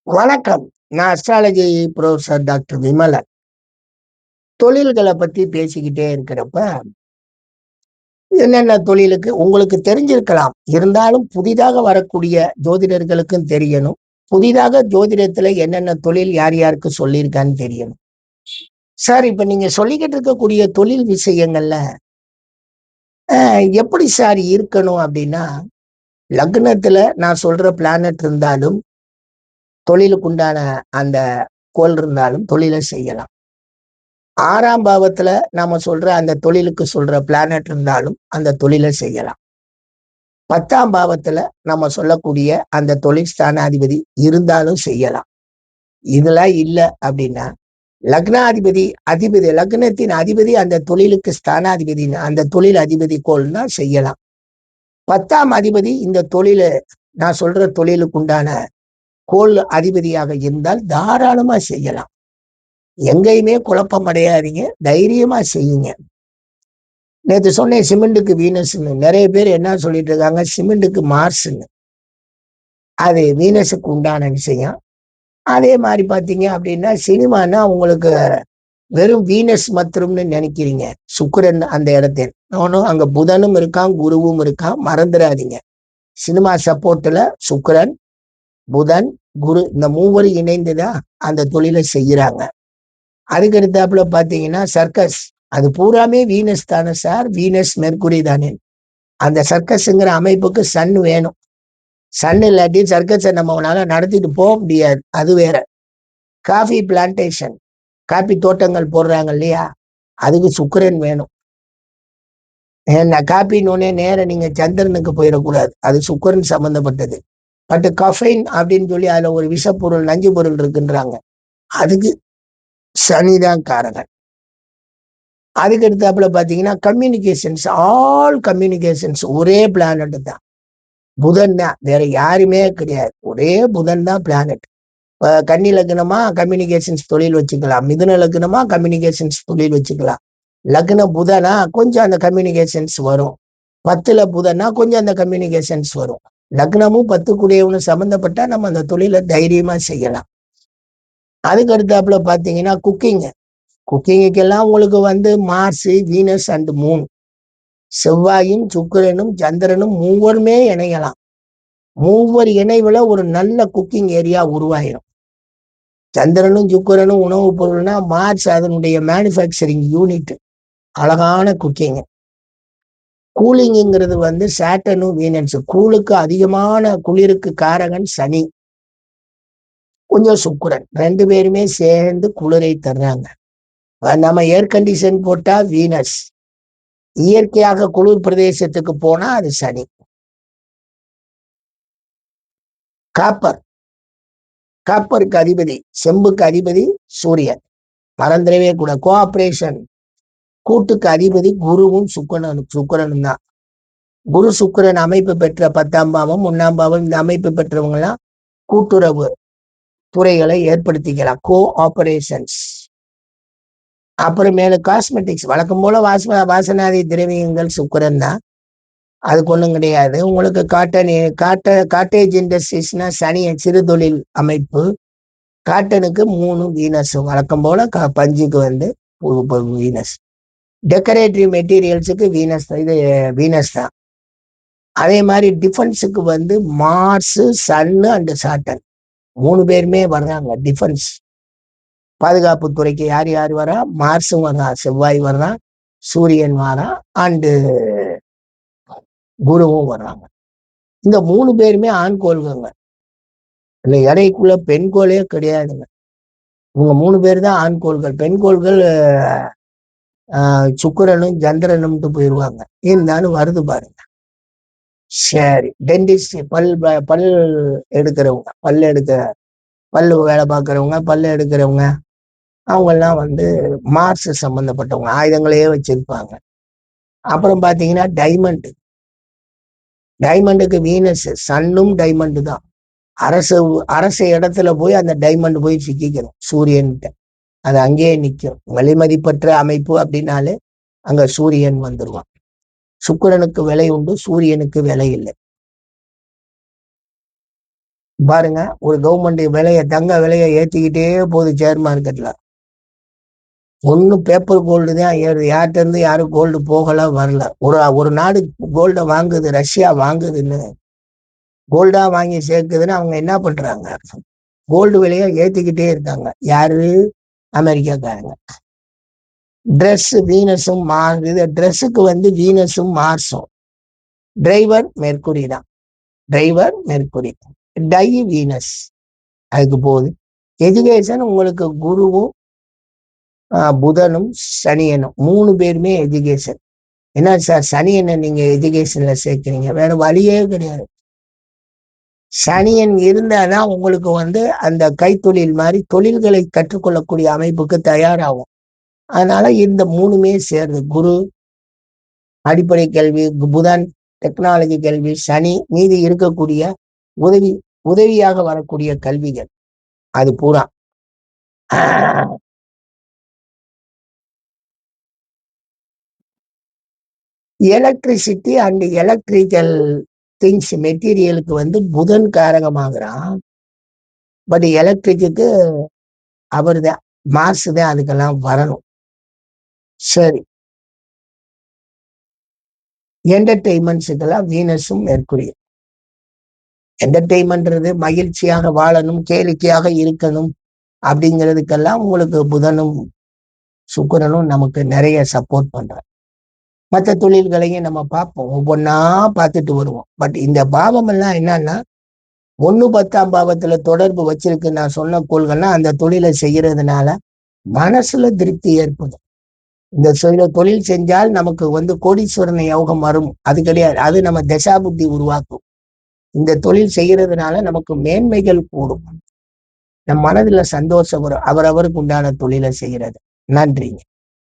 வணக்கம். நான் astrology professor doctor Vimalan. தொழில்கள பத்தி பேசிக்கிட்டே இருக்கிறப்ப, என்னென்ன தொழிலுக்கு உங்களுக்கு தெரிஞ்சிருக்கலாம். இருந்தாலும் புதிதாக வரக்கூடிய ஜோதிடர்களுக்கும் தெரியணும். புதிதாக ஜோதிடத்துல என்னென்ன தொழில் யார் யாருக்கு சொல்லியிருக்கான்னு தெரியணும். சார், இப்ப நீங்க சொல்லிக்கிட்டு இருக்கக்கூடிய தொழில் விஷயங்கள்ல, எப்படி சார் இருக்கணும் அப்படின்னா, லக்னத்துல நான் சொல்ற பிளானட் இருந்தாலும், தொழிலுக்குண்டான அந்த கோள் இருந்தாலும் தொழில செய்யலாம். 6ஆம் பாவத்துல நாம சொல்ற அந்த தொழிலுக்கு சொல்ற பிளானட் இருந்தாலும் அந்த தொழிலை செய்யலாம். 10ஆம் பாவத்துல நம்ம சொல்லக்கூடிய அந்த தொழில் ஸ்தானாதிபதி இருந்தாலும் செய்யலாம். இதெல்லாம் இல்ல அப்படின்னா, லக்னாதிபதி அதிபதி லக்னத்தின் அதிபதி அந்த தொழிலுக்கு ஸ்தானாதிபதி அந்த தொழில் அதிபதி கோள்னா செய்யலாம். 10ஆம் அதிபதி இந்த தொழில நான் சொல்ற தொழிலுக்கு உண்டான கோள் அதிபதியாக இருந்தால் தாராளமா செய்யலாம். எங்கேயுமே குழப்பம் அடையாதீங்க. தைரியமா செய்யுங்க. நேத்து சொன்னேன் சிமெண்ட்டுக்கு வீனஸ்ன்னு. நிறைய பேர் என்ன சொல்லிட்டு இருக்காங்க, சிமெண்ட்டுக்கு மார்ஸ்ன்னு. அது வீனஸுக்கு உண்டான விஷயம். அதே மாதிரி பாத்தீங்க அப்படின்னா, சினிமானா உங்களுக்கு வெறும் வீனஸ் மாத்திரம்னு நினைக்கிறீங்க. சுக்கிரன் அந்த இடத்தில் ஒன்னும் அங்க புதனும் இருக்கான், குருவும் இருக்கான், மறந்துடாதீங்க. சினிமா சப்போர்ட்ல சுக்கிரன், புதன், குரு இந்த மூவரும் இணைந்துதான் அந்த தொழிலை செய்யறாங்க. அதுக்கு அடுத்தாப்புல பாத்தீங்கன்னா சர்க்கஸ், அது பூராமே வீனஸ் தானே சார், வீனஸ் மெர்க்குரி தானே. அந்த சர்க்கஸ்ங்கிற அமைப்புக்கு சன் வேணும். சன் இல்லாட்டி சர்க்கஸை நம்மளால நடத்திட்டு போக முடியாது. அது வேற. காஃபி பிளான்டேஷன், காபி தோட்டங்கள் போடுறாங்க இல்லையா, அதுக்கு சுக்கிரன் வேணும். ஏன்னா காப்பின்னு நேர நீங்க சந்திரனுக்கு போயிடக்கூடாது. அது சுக்கிரன் சம்பந்தப்பட்டது. பட் கஃபைன் அப்படின்னு சொல்லி அதுல ஒரு விஷப்பொருள், நஞ்சு பொருள் இருக்குன்றாங்க. அதுக்கு சனிதான் காரகன். அதுக்கு அடுத்தாப்புல பாத்தீங்கன்னா கம்யூனிகேஷன்ஸ், ஆல் கம்யூனிகேஷன்ஸ் ஒரே பிளானட் தான், புதன் தான். வேற யாருமே கிடையாது. ஒரே புதன் தான் பிளானட். கன்னி லக்னமா கம்யூனிகேஷன்ஸ் தொழில் வச்சுக்கலாம், மிதுன லக்னமா கம்யூனிகேஷன்ஸ் தொழில் வச்சுக்கலாம். லக்ன புதனா கொஞ்சம் அந்த கம்யூனிகேஷன்ஸ் வரும். 10ல புதனா கொஞ்சம் அந்த கம்யூனிகேஷன்ஸ் வரும். லக்னமும் 10 கூடியவனு சம்பந்தப்பட்டா நம்ம அந்த தொழிலை தைரியமா செய்யலாம். அதுக்கு அடுத்தாப்புல பாத்தீங்கன்னா குக்கிங். குக்கிங்குக்கெல்லாம் உங்களுக்கு மார்ஸ், வீனஸ் அண்ட் மூன், செவ்வாயும் சுக்கிரனும் சந்திரனும் மூவருமே இணையலாம். மூவர் இணைவுல ஒரு நல்ல குக்கிங் ஏரியா உருவாயிரும். சந்திரனும் சுக்கிரனும் உணவுப் பொருள்னா, மார்ஸ் அதனுடைய மேனுஃபேக்சரிங் யூனிட், அழகான குக்கிங். கூலிங்கிறது சாட்டனும் வீனஸ். கூலுக்கு அதிகமான குளிருக்கு காரகன் சனி, கொஞ்சம் சுக்கிரன், 2 பேருமே சேர்ந்து குளிரை தர்றாங்க. நம்ம ஏர் கண்டிஷன் போட்டா வீனஸ், இயற்கையாக குளிர் பிரதேசத்துக்கு போனா அது சனி. காப்பர், காப்பருக்கு அதிபதி, செம்புக்கு அதிபதி சூரியன், மறந்துடவே கூட. கோஆபரேஷன், கூட்டுக்கு அதிபதி குருவும் சுக்கிரனும் தான். குரு சுக்கிரன் அமைப்பு பெற்ற 10ஆம் பாவம், 1ஆம் பாவம் இந்த அமைப்பு பெற்றவங்க எல்லாம் கூட்டுறவு துறைகளை ஏற்படுத்திக்கலாம், கோ ஆபரேஷன்ஸ். அப்புறமேல காஸ்மெட்டிக்ஸ், வழக்கம் போல வாசனாதி திரவியங்கள் சுக்கிரன் தான், அதுக்கு ஒண்ணும் கிடையாது. உங்களுக்கு காட்டேஜ் இண்டஸ்ட்ரீஸ்னா சனி, சிறு தொழில் அமைப்பு. காட்டனுக்கு 3 வீனஸ், வழக்கம் போல பஞ்சுக்கு வீனஸ். டெக்கரேட்டிவ் மெட்டீரியல்ஸுக்கு வீனஸ், இது வீனஸ் தான். அதே மாதிரி டிஃபென்ஸுக்கு மார்ஸ், சன்னு அண்ட் சாட்டன் 3 பேருமே வர்றாங்க. டிஃபென்ஸ் பாதுகாப்பு துறைக்கு யார் யார் வரா, மார்ஸும் வர்றான், செவ்வாய் வர்றான், சூரியன் வரான், அண்டு குருவும் வர்றாங்க. இந்த 3 பேருமே ஆண் கோள்கங்க. இல்ல இடைக்குள்ள பெண் கோளே கிடையாதுங்க. இவங்க 3 பேர் தான் ஆண் கோள்கள். பெண் கோள்கள் சுக்கிரனும் சந்திரனும்ட்டு போயிடுவாங்க. இருந்தாலும் வருது பாருங்க. சரி, டென்டிஸ்ட், பல் எடுக்கிறவங்க, பல்லு வேலை பார்க்கறவங்க, பல்லு எடுக்கிறவங்க, அவங்க எல்லாம் மார்ஸ் சம்பந்தப்பட்டவங்க, ஆயுதங்களையே வச்சிருப்பாங்க. அப்புறம் பாத்தீங்கன்னா டைமண்டுக்கு வீனஸ், சன்னும் டைமண்டு தான். அரச இடத்துல போய் அந்த டைமண்ட் போய் சிக்கிக்கணும் சூரியன்கிட்ட, அது அங்கேயே நிற்கும். விலைமதிப்பற்ற அமைப்பு அப்படின்னாலே அங்க சூரியன் வந்துருவான். சுக்கிரனுக்கு விலை உண்டு, சூரியனுக்கு விலை இல்லை. பாருங்க, ஒரு கவர்மெண்ட் தங்க விலையை ஏத்திக்கிட்டே போகுது ஷேர் மார்க்கெட்ல. ஒன்னும் பேப்பர் கோல்டு தான் ஏறுது. யார்கிட்ட இருந்து யாரும் கோல்டு போகல வரல. ஒரு நாடு கோல்ட வாங்குது, ரஷ்யா வாங்குதுன்னு, கோல்டா வாங்கி சேர்க்குதுன்னு அவங்க என்ன பண்றாங்க? கோல்டு விலையை ஏத்திக்கிட்டே இருக்காங்க. யாரு? அமெரிக்காக்காரங்க. ட்ரெஸ் வீனஸும் மார்ஸ், இது ட்ரெஸ்ஸுக்கு வீனஸும் மார்ஸும். டிரைவர் மெர்க்குரி தான். Driver Mercury, tie Venus. அதுக்கு போகுது. எஜுகேஷன் உங்களுக்கு குருவும் புதனும் சனியனும் 3 பேருமே எஜுகேஷன். என்ன சார் சனியனை நீங்க எஜுகேஷன்ல சேர்க்கிறீங்க? வேற வழியே கிடையாது. சனியன் இருந்தாதான் உங்களுக்கு அந்த கைத்தொழில் மாதிரி தொழில்களை கற்றுக்கொள்ளக்கூடிய அமைப்புக்கு தயாராகும். அதனால இந்த 3மே சேருது. குரு அடிப்படை கல்வி, புதன் டெக்னாலஜி கல்வி, சனி மீதி இருக்கக்கூடிய உதவியாக வரக்கூடிய கல்விகள். அது பூரா எலக்ட்ரிசிட்டி அண்ட் எலக்ட்ரிக்கல் திங்ஸ் மெட்டீரியலுக்கு புதன் காரகமாகறான். பட் எலக்ட்ரிக்கு அவர் தான், மார்ஸ் தான் அதுக்கெல்லாம் வரணும். சரி, என்டர்டெயின்மெண்ட்ஸுக்கெல்லாம் வீனஸும் மெர்க்குரியும். என்டர்டெயின்மெண்ட்றது மகிழ்ச்சியாக வாழணும், கேளிக்கையாக இருக்கணும் அப்படிங்கிறதுக்கெல்லாம் உங்களுக்கு புதனும் சுக்கிரனும் நமக்கு நிறைய சப்போர்ட் பண்றாங்க. மற்ற தொழில்களையும் நம்ம பார்ப்போம், ஒவ்வொன்னா பார்த்துட்டு வருவோம். பட் இந்த பாவம் எல்லாம் என்னன்னா 1-10ஆம் பாவத்துல தொடர்பு வச்சிருக்கு. நான் சொன்ன கோள்கள்னா அந்த தொழிலை செய்யறதுனால மனசுல திருப்தி ஏற்படும். இந்த தொழில் செஞ்சால் நமக்கு கோடீஸ்வரன் யோகம் வரும், அது கிடையாது. அது நம்ம தசாபுத்தி உருவாக்கும். இந்த தொழில் செய்யறதுனால நமக்கு மேன்மைகள் கூடும், நம் மனதுல சந்தோஷம் வரும். அவரவருக்கு உண்டான தொழிலை செய்யறது. நன்றிங்க.